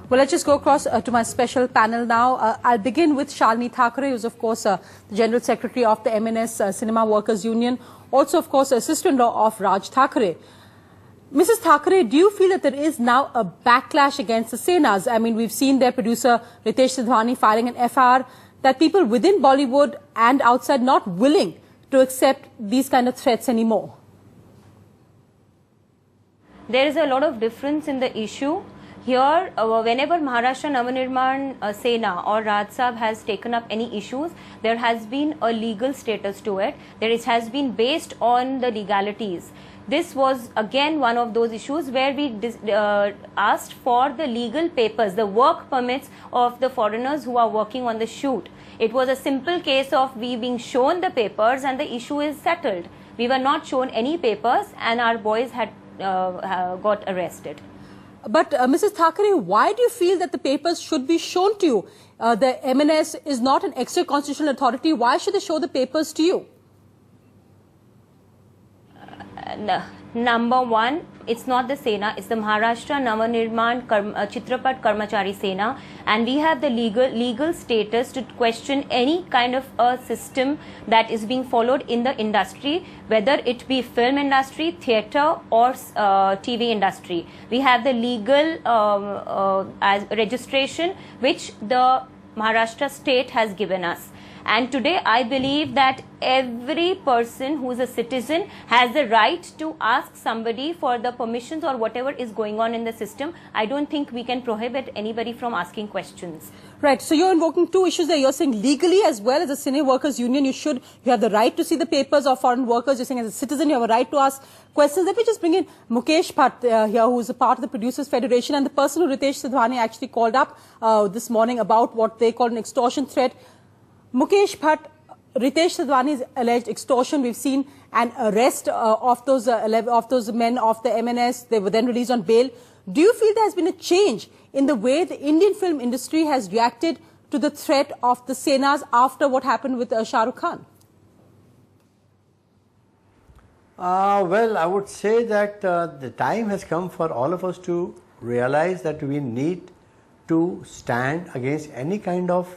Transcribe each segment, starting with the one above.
Well, let's just go across to my special panel now. I'll begin with Raj Thackeray, who's of course the General Secretary of the MNS Cinema Workers Union, also of course a sister-in-law of Raj Thackeray. Mrs. Thackeray, do you feel that there is now a backlash against the Senas? I mean, we've seen their producer Ritesh Sidhwani filing an FIR, that people within Bollywood and outside not willing to accept these kind of threats anymore. There is a lot of difference in the issue. Here, whenever Maharashtra Navanirman Sena or Raj Saab has taken up any issues, there has been a legal status to it. It has been based on the legalities. This was again one of those issues where we asked for the legal papers, the work permits of the foreigners who are working on the shoot. It was a simple case of we being shown the papers and the issue is settled. We were not shown any papers and our boys had got arrested. But Mrs. Thackeray, why do you feel that the papers should be shown to you? The MNS is not an extra constitutional authority. Why should they show the papers to you? Number one, it's not the Sena, it's the Maharashtra Navanirman Chitrapat Karmachari Sena, and we have the legal status to question any kind of a system that is being followed in the industry, whether it be film industry, theatre or TV industry. We have the legal as registration which the Maharashtra state has given us. And today I believe that every person who is a citizen has the right to ask somebody for the permissions or whatever is going on in the system. I don't think we can prohibit anybody from asking questions. Right. So you're invoking two issues there. You're saying legally as well as a Cine Workers Union, you have the right to see the papers of foreign workers. You're saying as a citizen, you have a right to ask questions. Let me just bring in Mukesh Bhatt here, who is a part of the Producers Federation and the person who Ritesh Sidhwani actually called up this morning about what they call an extortion threat. Mukesh Bhatt, Ritesh Sidhwani's alleged extortion. We've seen an arrest of those men of the MNS. They were then released on bail. Do you feel there has been a change in the way the Indian film industry has reacted to the threat of the Senas after what happened with Shah Rukh Khan? Well, I would say that the time has come for all of us to realize that we need to stand against any kind of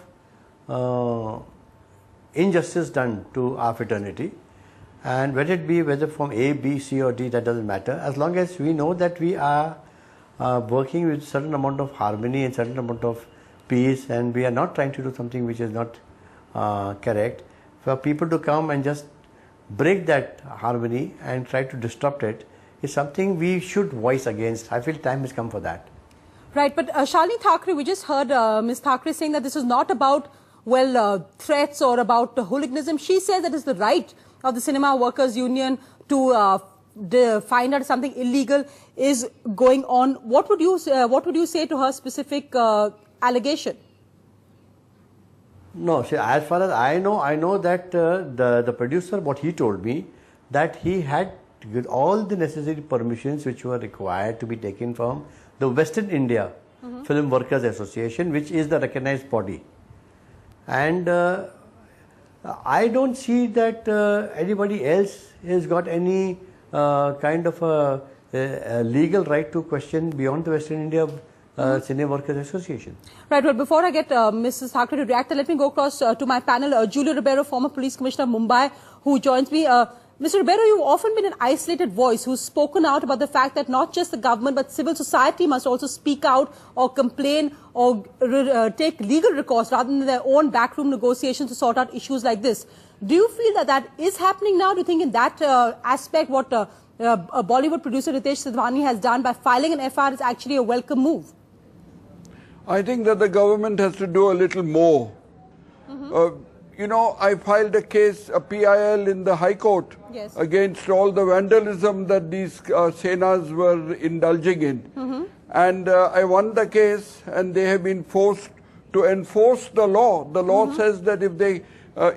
injustice done to our fraternity, and whether from A, B, C or D, that doesn't matter, as long as we know that we are working with certain amount of harmony and certain amount of peace, and we are not trying to do something which is not correct. For people to come and just break that harmony and try to disrupt it is something we should voice against. I feel time has come for that. Right, but Raj Thackeray, we just heard Ms. Thackeray saying that this is not about threats or about hooliganism. She says that it's the right of the Cinema Workers Union to find out something illegal is going on. What would you say to her specific allegation? No, see, as far as I know that the producer, what he told me, that he had all the necessary permissions which were required to be taken from the Western India Film Workers Association, which is the recognized body. And I don't see that anybody else has got any kind of a legal right to question beyond the Western India Cine Workers Association. Right. Well, before I get Mrs. Thackeray to react, let me go across to my panel. Julio Ribeiro, former Police Commissioner of Mumbai, who joins me. Mr. Ribeiro, you've often been an isolated voice who's spoken out about the fact that not just the government but civil society must also speak out or complain or take legal recourse rather than their own backroom negotiations to sort out issues like this. Do you feel that that is happening now? Do you think in that aspect what Bollywood producer Ritesh Sidhwani has done by filing an FIR is actually a welcome move? I think that the government has to do a little more. You know, I filed a case, a PIL in the High Court against all the vandalism that these Senas were indulging in. And I won the case, and they have been forced to enforce the law. The law says that if they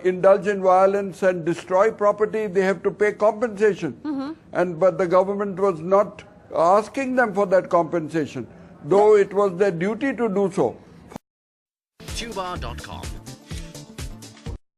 indulge in violence and destroy property, they have to pay compensation. But the government was not asking them for that compensation, though it was their duty to do so. Tuba.com